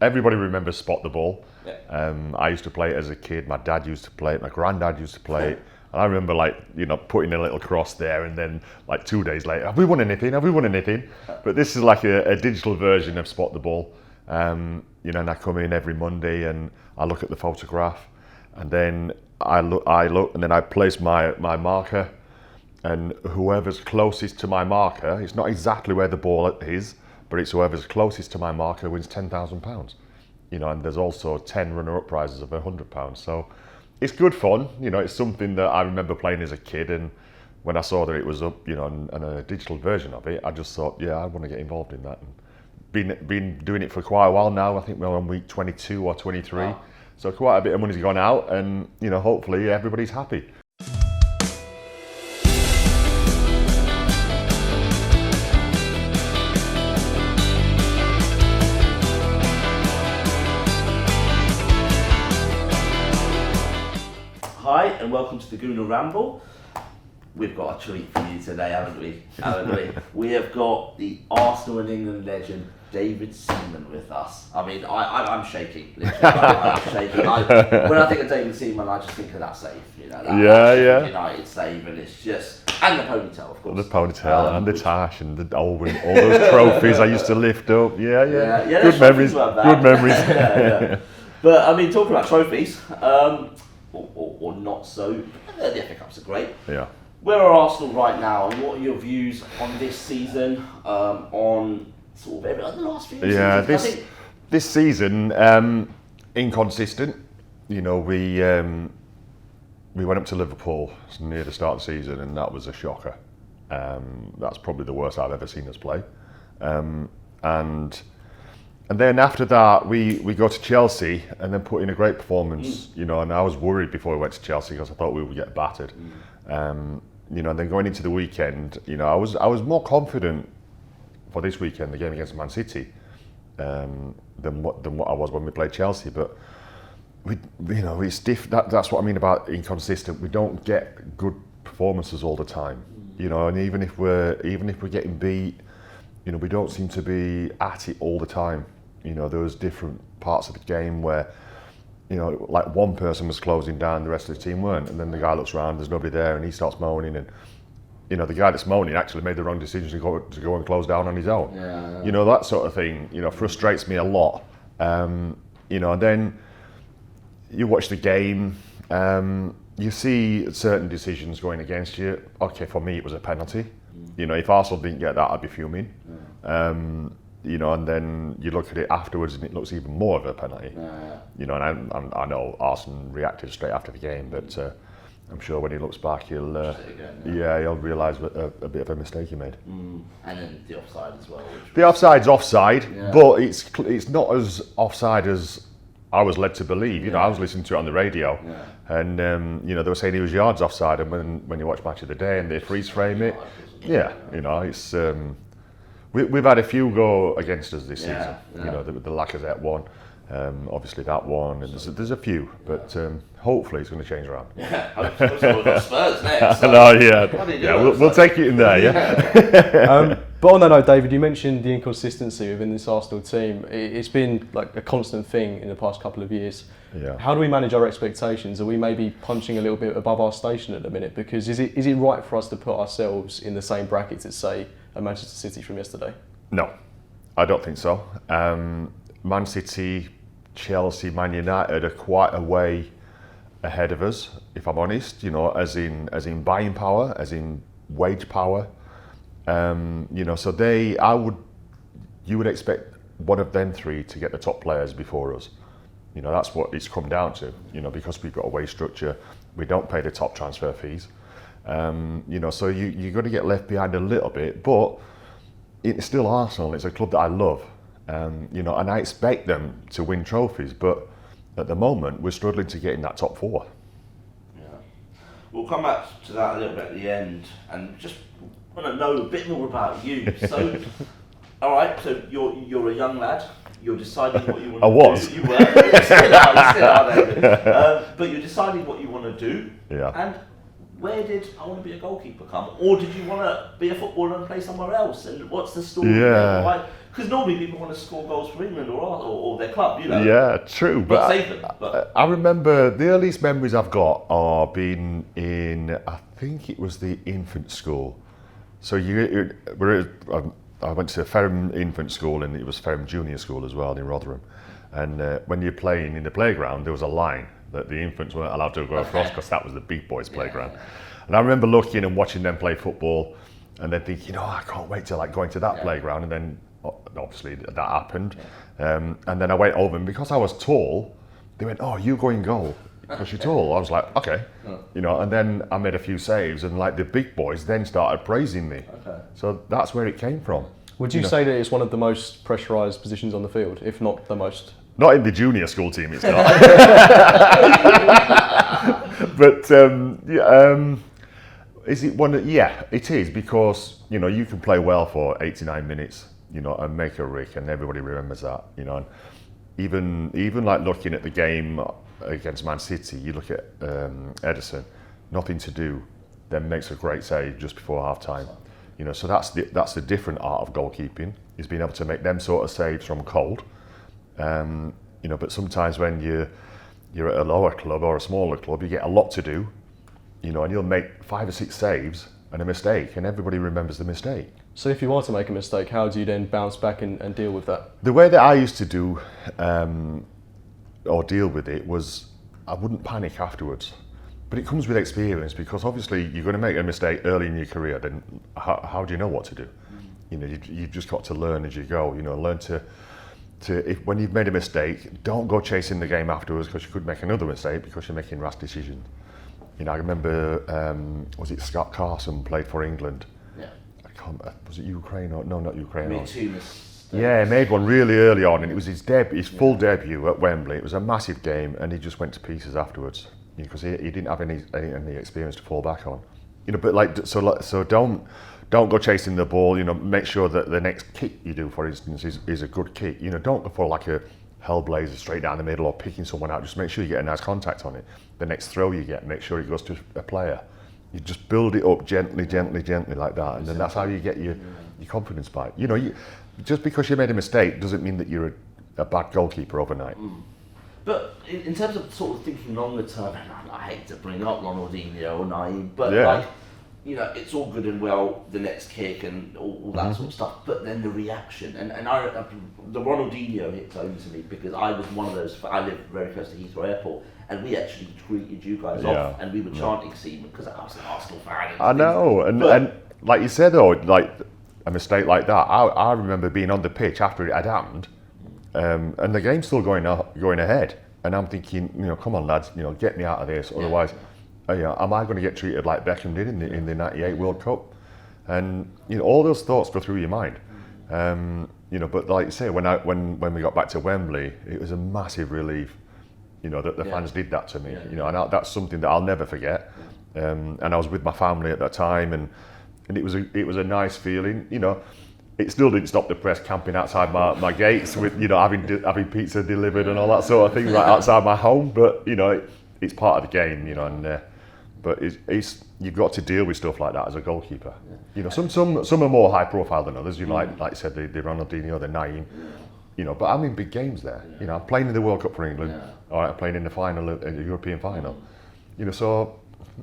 everybody remembers Spot the Ball. Yeah. I used to play it as a kid. My dad used to play it. My granddad used to play it. And I remember, like, you know, putting a little cross there, and then like 2 days later, have we won anything? Have we won anything? But this is like a digital version of Spot the Ball. You know, and I come in every Monday and I look at the photograph, and then I look, and then I place my marker, and whoever's closest to my marker, it's not exactly where the ball is, but it's whoever's closest to my marker wins £10,000. You know, and there's also 10 runner-up prizes of £100. So it's good fun. You know, it's something that I remember playing as a kid, and when I saw that it was up, you know, and a digital version of it, I just thought, yeah, I want to get involved in that. And been doing it for quite a while now. I think we're on week 22 or 23. Wow. So quite a bit of money's gone out, and you know, hopefully everybody's happy. Hi, and welcome to the Gooner Ramble. We've got a treat for you today, haven't we? We have got the Arsenal and England legend, David Seaman, with us. I mean, I'm shaking. Literally, I'm shaking. When I think of David Seaman, I just think of that save. You know, that United save, and it's just, and the ponytail, of course. The ponytail and the tash and all those trophies I used to lift up. Yeah. Good memories. Yeah. But I mean, talking about trophies, or not so, the FA Cups are great. Yeah. Where are Arsenal right now, and what are your views on this season, on sort of the last few seasons? Yeah, this season, inconsistent. You know, we went up to Liverpool near the start of the season, and that was a shocker. That's probably the worst I've ever seen us play. And then after that, we go to Chelsea and then put in a great performance. You know, and I was worried before we went to Chelsea because I thought we would get battered. You know, and then going into the weekend, you know, I was more confident for this weekend, the game against Man City, than what I was when we played Chelsea. But you know, it's that's what I mean about inconsistent. We don't get good performances all the time. You know, and even if we're getting beat, you know, we don't seem to be at it all the time. You know, there was different parts of the game where, you know, like one person was closing down, the rest of the team weren't, and then the guy looks around, there's nobody there, and he starts moaning, and you know, the guy that's moaning actually made the wrong decision to go and close down on his own. Yeah. You know, that sort of thing, you know, frustrates me a lot. You know, and then you watch the game, you see certain decisions going against you. Okay, for me it was a penalty. You know, if Arsenal didn't get that, I'd be fuming. You know, and then you look at it afterwards and it looks even more of a penalty. You know, and I know Arsenal reacted straight after the game, but I'm sure when he looks back, he'll realise a bit of a mistake he made. And then the offside as well. The offside's offside, but it's not as offside as I was led to believe. You know, I was listening to it on the radio, and you know, they were saying he was yards offside, and when you watch Match of the Day and they freeze frame it, you know, it's we've had a few go against us this season. You know, the Lacazette one, obviously that one, and there's a few, but hopefully it's going to change around. So we've got Spurs next. So. We'll take it in there. But on that note, David, you mentioned the inconsistency within this Arsenal team. It's been like a constant thing in the past couple of years. Yeah. How do we manage our expectations? Are we maybe punching a little bit above our station at the minute? Because is it right for us to put ourselves in the same brackets as, say, a Manchester City from yesterday? No, I don't think so. Man City, Chelsea, Man United are quite a way ahead of us, if I'm honest. You know, as in buying power, as in wage power. You know, so you would expect one of them three to get the top players before us. You know, that's what it's come down to. You know, because we've got a wage structure, we don't pay the top transfer fees. You know, so you're going to get left behind a little bit, but it's still Arsenal. It's a club that I love. You know, and I expect them to win trophies, but at the moment we're struggling to get in that top four. Yeah, we'll come back to that a little bit at the end, and just want to know a bit more about you. So, all right, so you're a young lad. You're deciding what you want to do. I was. You were. You still are, David. But you're deciding what you want to do. Yeah. And where did I want to be a goalkeeper come? Or did you want to be a footballer and play somewhere else? And what's the story? Yeah. Because normally people want to score goals for England or their club, you know. Yeah, true. Not But save them. But I remember the earliest memories I've got are being in, I think it was the infant school. So I went to Ferrum Infant School and it was Ferrum Junior School as well in Rotherham. And when you're playing in the playground, there was a line that the infants weren't allowed to go across because that was the big boys' playground. And I remember looking and watching them play football and then thinking, I can't wait to go into that playground. And then obviously that happened. And then I went over and because I was tall, they went, you go in goal because you're tall. I was like, okay. And then I made a few saves and the big boys then started praising me. So that's where it came from. Would you say that it's one of the most pressurised positions on the field, if not the most? Not in the junior school team, it's not. But is it one? Yeah, it is because you can play well for 89 minutes, and make a rick, and everybody remembers that, And even looking at the game against Man City, you look at Ederson, nothing to do, then makes a great save just before half time. So that's the different art of goalkeeping, is being able to make them sort of saves from cold. But sometimes when you're at a lower club or a smaller club, you get a lot to do, and you'll make 5 or 6 saves and a mistake, and everybody remembers the mistake. So if you are to make a mistake, how do you then bounce back and deal with that? The way that I used to do or deal with it was I wouldn't panic afterwards. But it comes with experience, because obviously you're going to make a mistake early in your career, then how do you know what to do? You've just got to learn as you go, learn to if when you've made a mistake, don't go chasing the game afterwards, because you could make another mistake because you're making rash decisions. I remember, was it Scott Carson played for England? Yeah. Was it Ukraine or no, not Ukraine? Made 2 mistakes. Yeah, he made one really early on, and it was his full debut at Wembley. It was a massive game, and he just went to pieces afterwards because he didn't have any experience to fall back on. But so don't go chasing the ball. Make sure that the next kick you do, for instance, is a good kick. Don't go for like a hellblazer straight down the middle or picking someone out. Just make sure you get a nice contact on it. The next throw you get, make sure it goes to a player. You just build it up gently like that, and then that's how you get your confidence back. Just because you made a mistake doesn't mean that you're a bad goalkeeper overnight. But in terms of sort of thinking longer term, and I hate to bring up Ronaldinho or Naeem, but it's all good and well, the next kick and all that sort of stuff, but then the reaction. And the Ronaldinho hit home to me, because I was one of those, I live very close to Heathrow Airport, and we actually greeted you guys off, and we were chanting Seaman, because I was an Arsenal fan. I know, and like you said though, like a mistake like that, I remember being on the pitch after it had happened, and the game's still going ahead, and I'm thinking, come on lads, get me out of this, otherwise, am I going to get treated like Beckham did in the '98 World Cup? And all those thoughts go through your mind. But like you say, when we got back to Wembley, it was a massive relief, that the fans did that to me. And that's something that I'll never forget. And I was with my family at that time, and it was a nice feeling. It still didn't stop the press camping outside my gates with having pizza delivered and all that sort of thing right outside my home. But it's part of the game, and but it's you've got to deal with stuff like that as a goalkeeper. Some are more high profile than others. Like you said, the Ronaldinho, the Naeem. But I'm in big games there. I'm playing in the World Cup for England, or I'm playing in the final, in the European final. So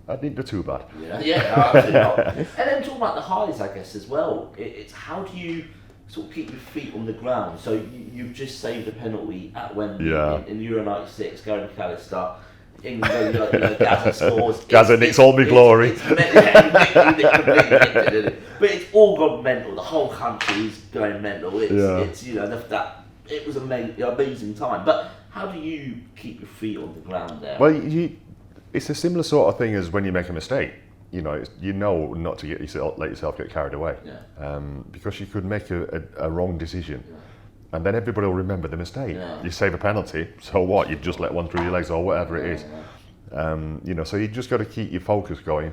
I didn't do too bad. Absolutely not. And then talking about the highs, I guess, as well. It's how do you sort of keep your feet on the ground? So you've just saved a penalty at Wembley in Euro '96, Gary McAllister. England, Gaza scores. Gaza nicks all my glory. But it's all gone mental. The whole country is going mental. It was amazing time. But how do you keep your feet on the ground there? Well, it's a similar sort of thing as when you make a mistake. Not to let yourself get carried away, because you could make a wrong decision. And then everybody will remember the mistake. You save a penalty, so what? You've just let one through your legs or whatever it is. So you just got to keep your focus going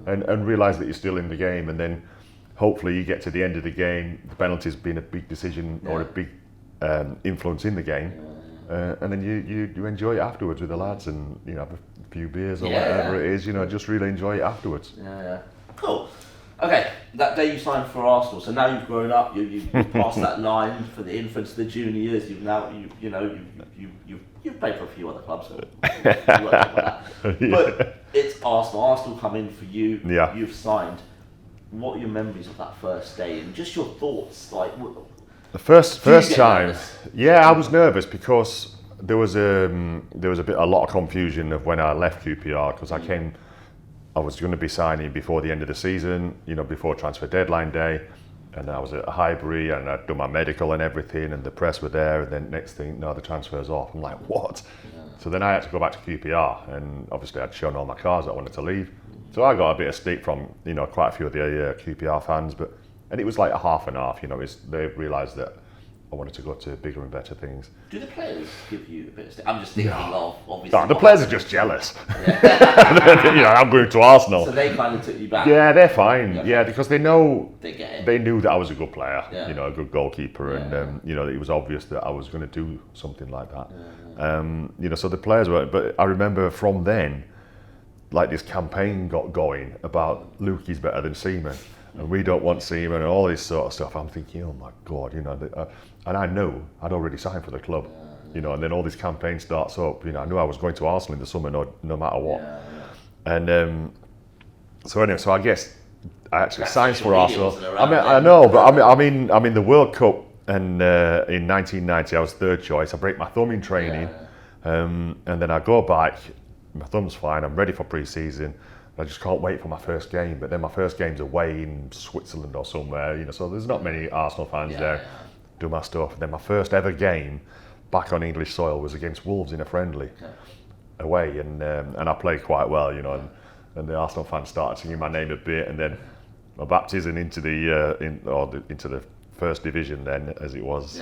and realise that you're still in the game, and then hopefully you get to the end of the game, the penalty's been a big decision or a big influence in the game, and then you enjoy it afterwards with the lads and have a few beers or whatever it is, just really enjoy it afterwards. Cool. Okay, that day you signed for Arsenal, so now you've grown up, you've passed that line for the infants to the junior years. You've now you've played for a few other clubs, so you won't talk about that. Yeah. But it's Arsenal. Arsenal come in for you. Yeah. You've signed. What are your memories of that first day and just your thoughts? Like The first Do you get time, nervous? yeah, I was nervous because there was a lot of confusion of when I left QPR because I was going to be signing before the end of the season, before transfer deadline day, and I was at Highbury and I'd done my medical and everything, and the press were there, and then next thing, no, the transfer's off. I'm like, what? Yeah. So then I had to go back to QPR, and obviously I'd shown all my cards that I wanted to leave. So I got a bit of stick from quite a few of the QPR fans, and it was like a half and half. They realised that I wanted to go to bigger and better things. Do the players give you a bit of stick? I'm just thinking of obviously. No, the players are just jealous. I'm going to Arsenal. So they kind of took you back. Yeah, they're fine. Yeah, because they know They get it. they knew that I was a good player. Yeah. A good goalkeeper, and it was obvious that I was going to do something like that. So the players were. But I remember from then, like this campaign got going about Lukey's better than Seaman, and we don't want Seaman and all this sort of stuff. I'm thinking, oh my God, and I know I'd already signed for the club, and then all this campaign starts up. I knew I was going to Arsenal in the summer, no matter what. And so I guess I actually signed for Arsenal. I know, but I'm in the World Cup, and in 1990 I was third choice. I break my thumb in training, and then I go back. My thumb's fine. I'm ready for pre-season. I just can't wait for my first game. But then my first game's away in Switzerland or somewhere, so there's not many Arsenal fans there. Do my stuff. And then my first ever game back on English soil was against Wolves in a friendly away, and I played quite well, and the Arsenal fans started singing my name a bit, and then my baptism into the first division then, as it was,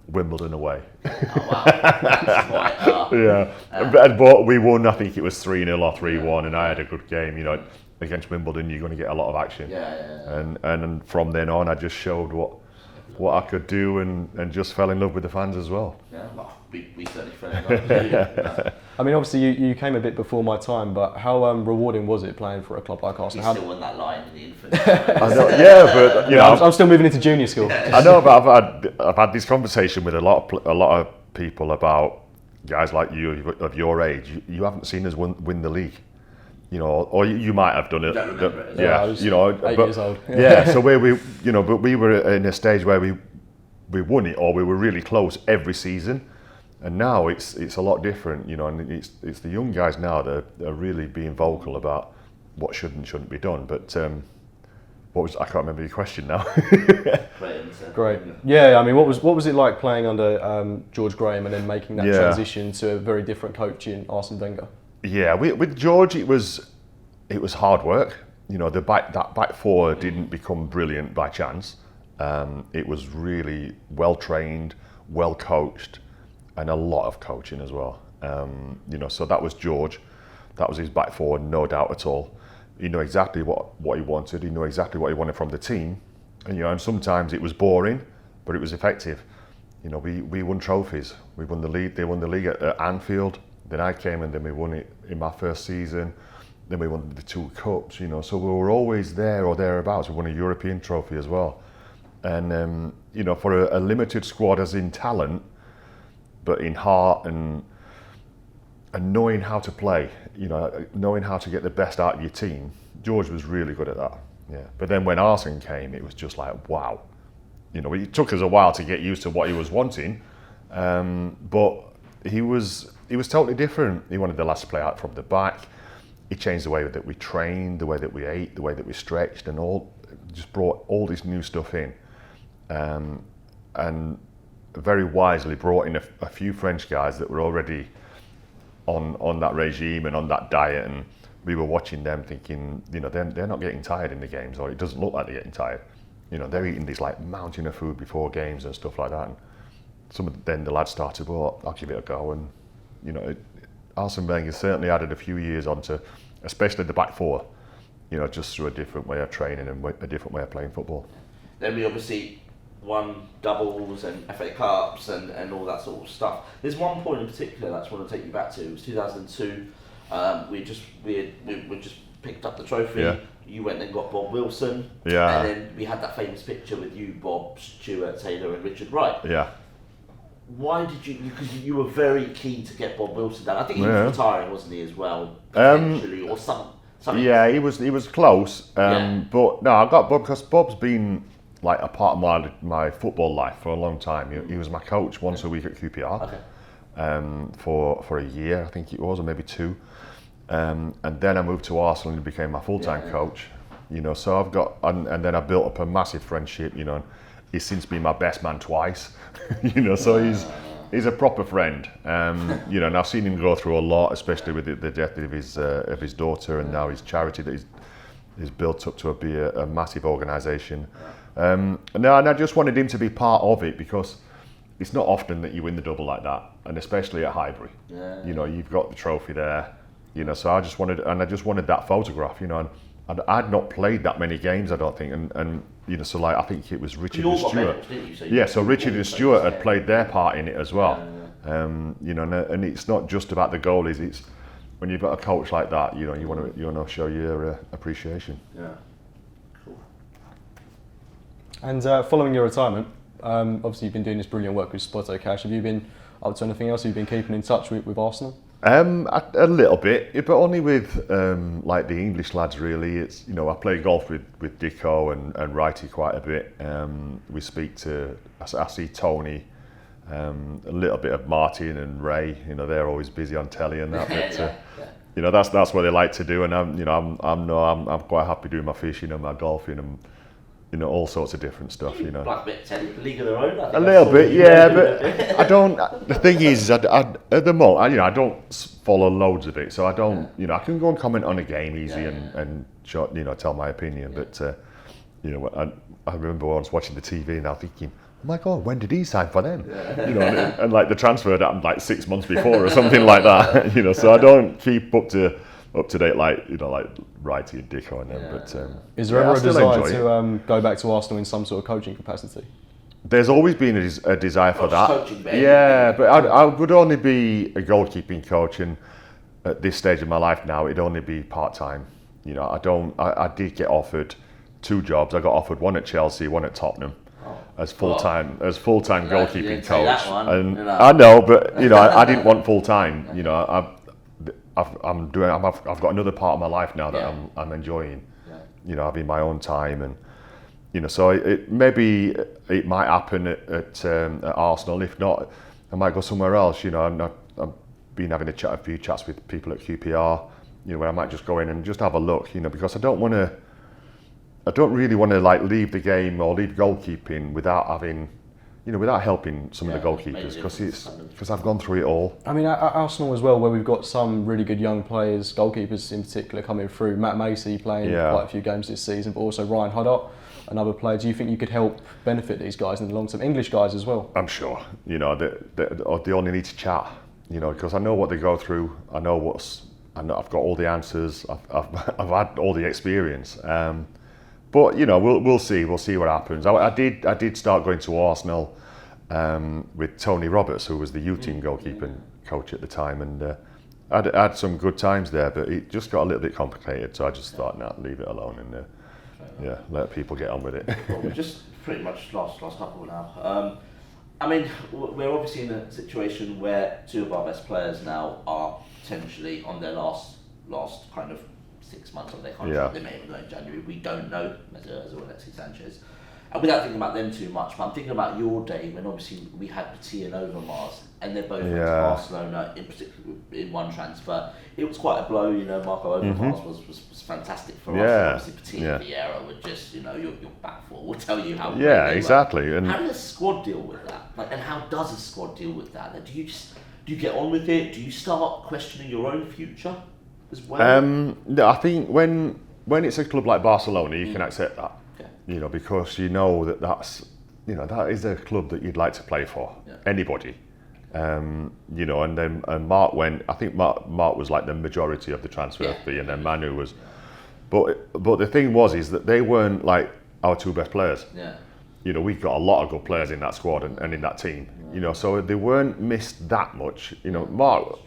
Wimbledon away. Oh wow, that's quite. But we won. I think it was 3-0 or 3-1, and I had a good game. Against Wimbledon, you're going to get a lot of action. And from then on, I just showed what I could do, and just fell in love with the fans as well. Yeah, well, we certainly fell in love with you. I mean, obviously you came a bit before my time, but how rewarding was it playing for a club like Arsenal? You still won that line in the infant. I know, but I'm still moving into junior school. I know, but I've had this conversation with a lot of people about guys like you of your age. You haven't seen us win the league, or you might have done it. Don't remember it. I was 8 years old. Yeah, so but we were in a stage where we won it, or we were really close every season. And now it's a lot different, and it's the young guys now that are really being vocal about what should and shouldn't be done. But I can't remember your question now. Great. Yeah, I mean, what was it like playing under George Graham and then making that transition to a very different coach in Arsene Wenger? Yeah, with George it was hard work. That back four didn't become brilliant by chance. It was really well trained, well coached, and a lot of coaching as well. So that was George. That was his back four, no doubt at all. He knew exactly what he wanted. He knew exactly what he wanted from the team. And sometimes it was boring, but it was effective. We won trophies. We won the league. They won the league at Anfield. Then I came, and then we won it in my first season. Then we won the 2 cups. So we were always there or thereabouts. We won a European trophy as well. And for a limited squad, as in talent, but in heart and knowing how to play, knowing how to get the best out of your team, George was really good at that. Yeah. But then when Arsene came, it was just like, wow. It took us a while to get used to what he was wanting, but he was totally different. He wanted the lads to play out from the back. He changed the way that we trained, the way that we ate, the way that we stretched, and just brought all this new stuff in, and very wisely brought in a few French guys that were already on that regime and on that diet, and we were watching them thinking, they're not getting tired in the games, or it doesn't look like they're getting tired. They're eating this like mountain of food before games and stuff like that. And then the lads started, well, I'll give it a go, and Arsene Wenger certainly added a few years onto, especially the back four, just through a different way of training and a different way of playing football. Then we obviously won doubles and FA Cups and all that sort of stuff. There's one point in particular that I just want to take you back to. It was 2002. We just picked up the trophy. Yeah. you went and got Bob Wilson. Yeah. And then we had that famous picture with you, Bob, Stuart Taylor, and Richard Wright. Yeah. Why did you? Because you were very keen to get Bob Wilson down. I think he was retiring, wasn't he, as well, potentially, or something. Yeah, he was close. But no, I got Bob because Bob's been like a part of my football life for a long time. He was my coach once a week at QPR. Okay. For a year, I think it was, or maybe 2. And then I moved to Arsenal and he became my full-time coach. So I've got, and then I built up a massive friendship, and he's since been my best man twice, so he's a proper friend. And I've seen him go through a lot, especially with the death of his daughter, and now his charity that he's built up to be a massive organisation. And I just wanted him to be part of it because it's not often that you win the double like that, and especially at Highbury. You've got the trophy there. So I just wanted that photograph. And I'd not played that many games, I don't think, and so like I think it was Richard and Stuart. So Richard and Stuart had played their part in it as well. And it's not just about the goalies. It's when you've got a coach like that, you want to show your appreciation. Yeah. Cool. And following your retirement, obviously you've been doing this brilliant work with SpottoCash. Have you been up to anything else? Have you been keeping in touch with Arsenal? A little bit, but only with like the English lads. Really, it's I play golf with Dicko and Righty quite a bit. We speak to. I see Tony, a little bit of Martin and Ray. They're always busy on telly and that. But that's what they like to do, and I'm quite happy doing my fishing and my golfing and. All sorts of different stuff, Like a bit of telly, League of Their Own. I think a little bit, yeah, but I don't. The thing is, at the moment, I don't follow loads of it, so I don't. I can go and comment on a game easy and tell my opinion, but I remember once watching the TV and I was thinking, oh my God, when did he sign for them? And like the transfer happened like 6 months before or something like that. So I don't keep up to date like Righty and Dicko and them. But is there ever a desire to go back to Arsenal in some sort of coaching capacity? There's always been a desire for that. Coaching, but I would only be a goalkeeping coach, and at this stage of my life now, it'd only be part time. I did get offered 2 jobs. I got offered one at Chelsea, one at Tottenham. As full time goalkeeping coach, and I know, but I didn't want full time. I've got another part of my life now that I'm enjoying, having my own time, and so it might happen at Arsenal. If not, I might go somewhere else. I've been having a few chats with people at QPR, where I might just go in and just have a look, because I don't really want to like leave the game or leave goalkeeping without having. Without helping some of the goalkeepers, because I've gone through it all. I mean, at Arsenal as well, where we've got some really good young players, goalkeepers in particular, coming through. Matt Macy playing quite a few games this season, but also Ryan Huddart, another player. Do you think you could help benefit these guys in the long term? English guys as well? I'm sure. They only need to chat. Because I know what they go through. I know I've got all the answers. I've had all the experience. But we'll see. We'll see what happens. I did start going to Arsenal with Tony Roberts, who was the U team goalkeeping coach at the time, and I'd had some good times there. But it just got a little bit complicated, so I just thought, leave it alone and let people get on with it. Well, we're just pretty much last couple now. I mean, we're obviously in a situation where 2 of our best players now are potentially on their last kind of 6 months of their contract. They may even go in January. We don't know, as Alexis Sanchez. And without thinking about them too much, but I'm thinking about your day when obviously we had Petit and Overmars, and they're both went to Barcelona in particular in one transfer. It was quite a blow, Marco Overmars was fantastic for us. Obviously Petit and Vieira were just, your back four will tell you how. Exactly. And how does a squad deal with that? And how does a squad deal with that? Do you get on with it? Do you start questioning your own future as well? No, I think when it's a club like Barcelona, you can accept that. Because that is a club that you'd like to play for. Anybody. And then Mark went. I think Mark was like the majority of the transfer fee, and then Manu was. But the thing is that they weren't like our 2 best players. We've got a lot of good players in that squad and in that team. So they weren't missed that much. Mark,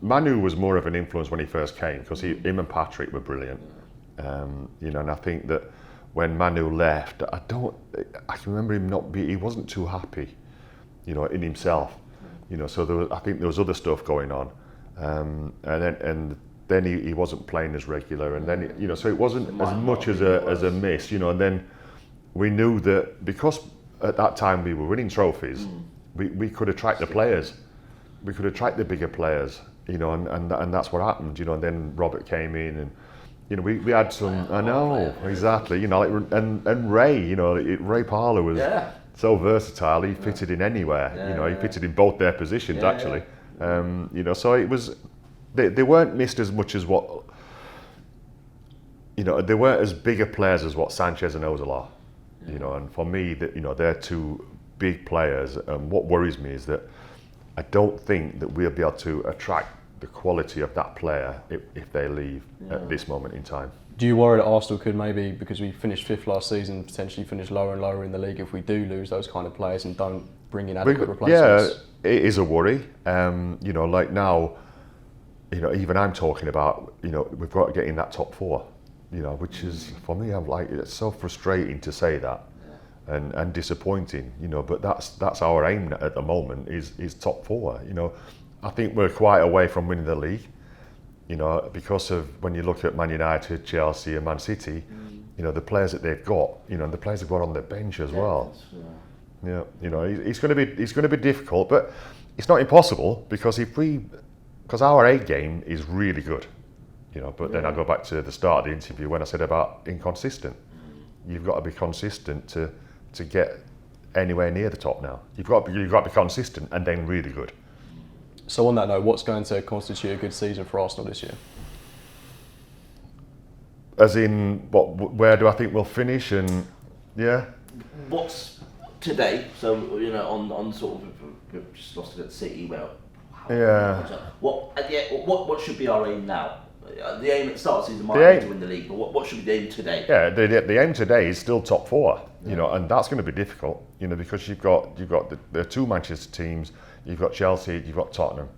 Manu was more of an influence when he first came because him and Patrick were brilliant. You know, and I think that when Manu left, I can remember him he wasn't too happy, you know, in himself. You know, so I think there was other stuff going on, and then he wasn't playing as regular, and then you know, so it wasn't as much as a miss, you know. And then we knew that because at that time we were winning trophies, we could attract the players, we could attract the bigger players, you know, and that's what happened, you know. And then Robert came in, and you know, we had some. I know exactly, you know, like, and Ray, you know, Ray Parlour was. Yeah. So versatile, he fitted in anywhere. You know, he fitted in both their positions actually. You know, so it was. They weren't missed as much as what. You know, they weren't as bigger players as what Sanchez and Ozil are. You know, and for me, that, you know, they're two big players. And what worries me is that I don't think that we'll be able to attract the quality of that player if they leave at this moment in time. Do you worry that Arsenal could maybe, because we finished 5th last season, potentially finish lower and lower in the league if we do lose those kind of players and don't bring in adequate replacements? Yeah, it is a worry. You know, like now, you know, even I'm talking about, you know, we've got to get in that top 4. You know, which is, for me, I'm like, it's so frustrating to say that, and disappointing. You know, but that's our aim at the moment is top 4. You know, I think we're quite away from winning the league. You know, because of when you look at Man United, Chelsea and Man City, you know, the players that they've got, you know, the players they've got on their bench as well. Yeah, you know, it's going to be difficult, but it's not impossible, because because our A game is really good, you know. But then I go back to the start of the interview when I said about inconsistent. You've got to be consistent to get anywhere near the top now. You've got to be consistent and then really good. So on that note, what's going to constitute a good season for Arsenal this year? As in, where do I think we'll finish? And what's today? So, you know, on sort of, we've just lost it at City. Well, what should be our aim now? The aim at the start of the season might be to win the league, but what should be the aim today? Yeah, the aim today is still top 4. You know, and that's going to be difficult. You know, because you've got the 2 Manchester teams. You've got Chelsea, you've got Tottenham,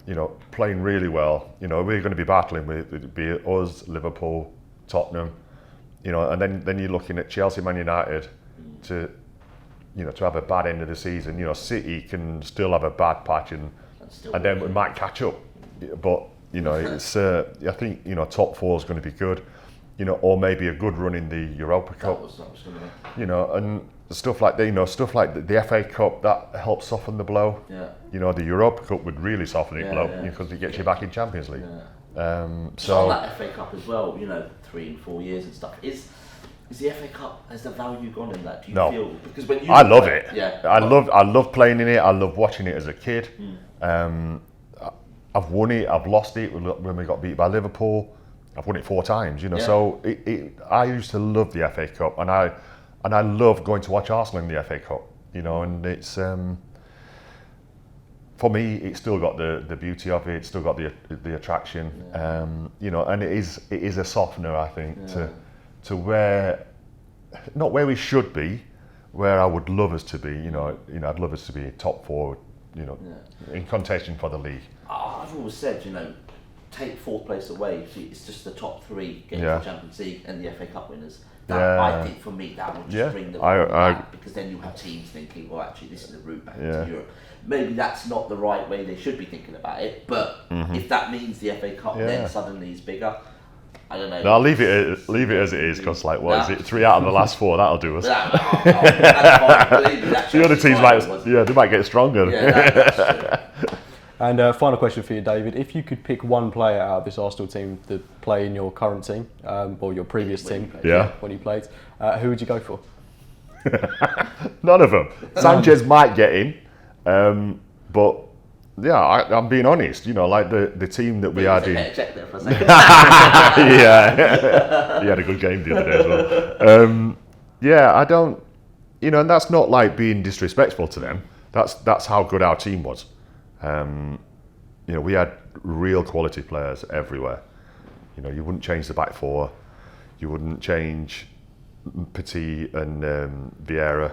you know, playing really well. You know, we're going to be battling with be it us, Liverpool, Tottenham, you know, and then you're looking at Chelsea, Man United to have a bad end of the season. You know, City can still have a bad patch and then we might catch up. But, you know, it's I think, you know, top 4 is going to be good, you know, or maybe a good run in the Europa Cup. You know, and stuff like the FA Cup, that helps soften the blow. Yeah. You know, the Europa Cup would really soften it blow, because it gets you back in Champions League. Yeah. So on that FA Cup as well, you know, 3 and 4 years and stuff. Is the FA Cup, has the value gone in that? Do you feel, because when you I love it. Yeah. I love playing in it. I love watching it as a kid. I've won it. I've lost it when we got beat by Liverpool. I've won it 4 times. You know, so I used to love the FA Cup, and I love going to watch Arsenal in the FA Cup, you know, and it's for me, it's still got the beauty of it. It's still got the attraction, you know, and it is a softener, I think, to where, not where we should be, where I would love us to be. You know, I'd love us to be top 4, you know, in contention for the league. I've always said, you know, take 4th place away. So it's just the top 3 getting the Champions League and the FA Cup winners. I think for me that would just bring the back, because then you have teams thinking, well, actually this is the route back to Europe. Maybe that's not the right way they should be thinking about it, but if that means the FA Cup then suddenly is bigger, I don't know. No, I'll leave it as it is, because like, what is it? 3 out of the last 4, that'll do us. That's fine. The other teams they might get stronger. That's true. And final question for you, David. If you could pick one player out of this Arsenal team to play in your current team, or your previous team, when you played, who would you go for? None of them. Sanchez might get in, but I'm being honest. You know, like the team that we had in. Check there for a second. He had a good game the other day as well. I don't. You know, and that's not like being disrespectful to them. That's how good our team was. You know, we had real quality players everywhere. You know, you wouldn't change the back 4, you wouldn't change Petit and Vieira.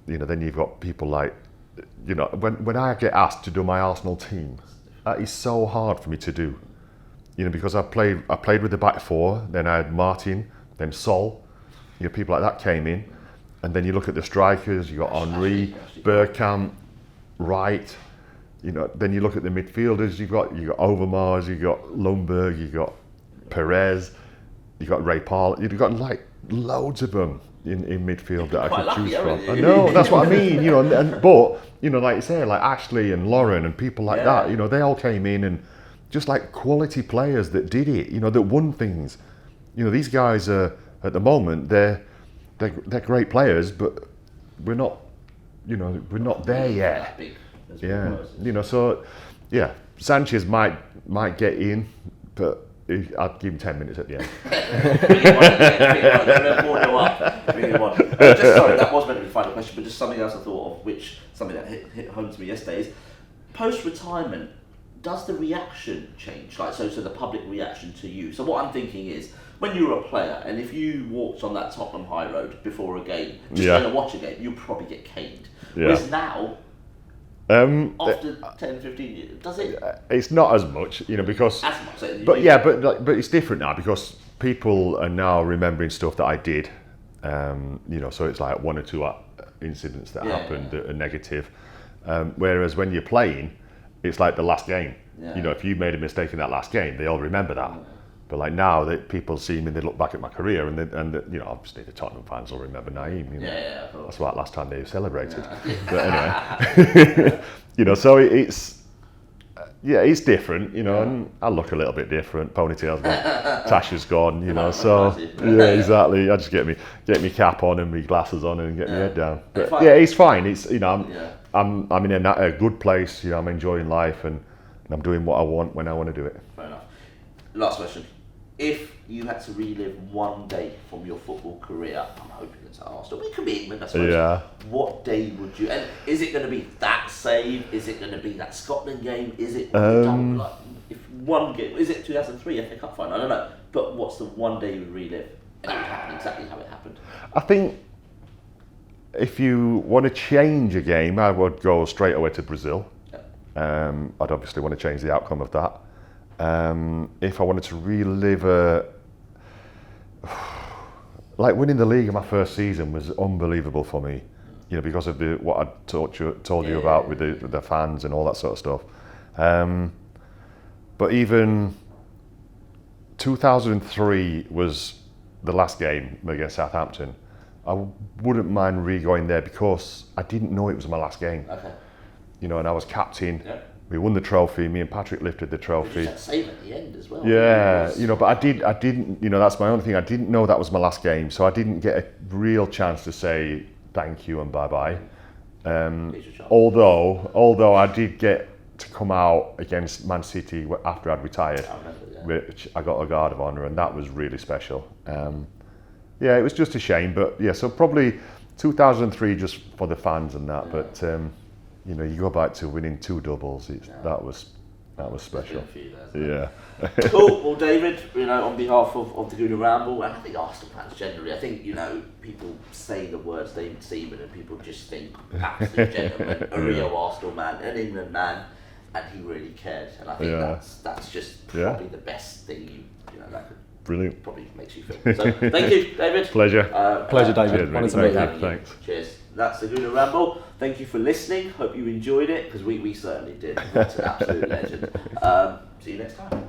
You know, then you've got people like, you know, when I get asked to do my Arsenal team, that is so hard for me to do. because I played with the back four. Then I had Martin, then Sol. People like that came in, and then you look at the strikers. You got Henry, Bergkamp, Wright. Then you look at the midfielders. You got Overmars. You got Lundberg. You got Perez. You got Ray Paul. You've got like loads of them in midfield that I could choose from. I know, that's what I mean. But like you say, like Ashley and Lauren and people like that. They all came in and just like quality players that did it. That won things. These guys are at the moment they're great players, but we're not. We're not there yet. Yeah. So yeah, Sanchez might get in, but I'd give him 10 minutes at the end. Sorry, that was meant to be the final question, but just something else I thought of, something that hit home to me yesterday is post-retirement, does the reaction change? Like, so the public reaction to you. So what I'm thinking is, when you were a player, and if you walked on that Tottenham High Road before a game, just going to watch a game, you'd probably get caned. Whereas now, after 10, 15 years, does it? It's not as much, because. As much, but it's different now because people are now remembering stuff that I did. So it's like one or two incidents that happened that are negative. Whereas when you're playing, it's like the last game. Yeah. If you made a mistake in that last game, they all remember that. Yeah. But like now that people see me, they look back at my career, and obviously the Tottenham fans will remember Naeem. That's why last time they celebrated. Yeah. But anyway, so it's different, and I look a little bit different. Ponytail's gone, Tasha's gone, So exactly. I just get me cap on and my glasses on and get my head down. But it's fine. It's I'm in a good place. I'm enjoying life and I'm doing what I want when I want to do it. Fair enough. Last question. If you had to relive one day from your football career, I'm hoping it's at Arsenal, but it could be England, I suppose. Yeah. What day would you? And is it going to be that save? Is it going to be that Scotland game? Is it if one game? Is it 2003 FA Cup final? I don't know. But what's the one day you would relive? And it would happen exactly how it happened. I think if you want to change a game, I would go straight away to Brazil. Yeah. I'd obviously want to change the outcome of that. If I wanted to relive like winning the league in my first season was unbelievable for me, because of what I told you about with the fans and all that sort of stuff. But even 2003 was the last game against Southampton. I wouldn't mind re-going there because I didn't know it was my last game. Okay. And I was captain. Yeah. We won the trophy. Me and Patrick lifted the trophy. You save at the end as well. Yeah, but I didn't. That's my only thing. I didn't know that was my last game, so I didn't get a real chance to say thank you and bye bye. Although I did get to come out against Man City after I'd retired, which I got a guard of honour, and that was really special. It was just a shame, but so probably 2003 just for the fans and that, but. You go back to winning 2 doubles. That was special. Yeah. Cool. Well, David, on behalf of the Gooner Ramble, and I think Arsenal fans generally, I think people say the words David Seaman, and people just think absolute gentleman, a real Arsenal man, an England man, and he really cared. And I think that's just probably the best thing that could. Brilliant. Probably makes you feel. So thank you, David. Pleasure. Pleasure, David. Thanks. Cheers. That's the Gooner Ramble. Thank you for listening. Hope you enjoyed it, because we certainly did. That's an absolute legend. See you next time.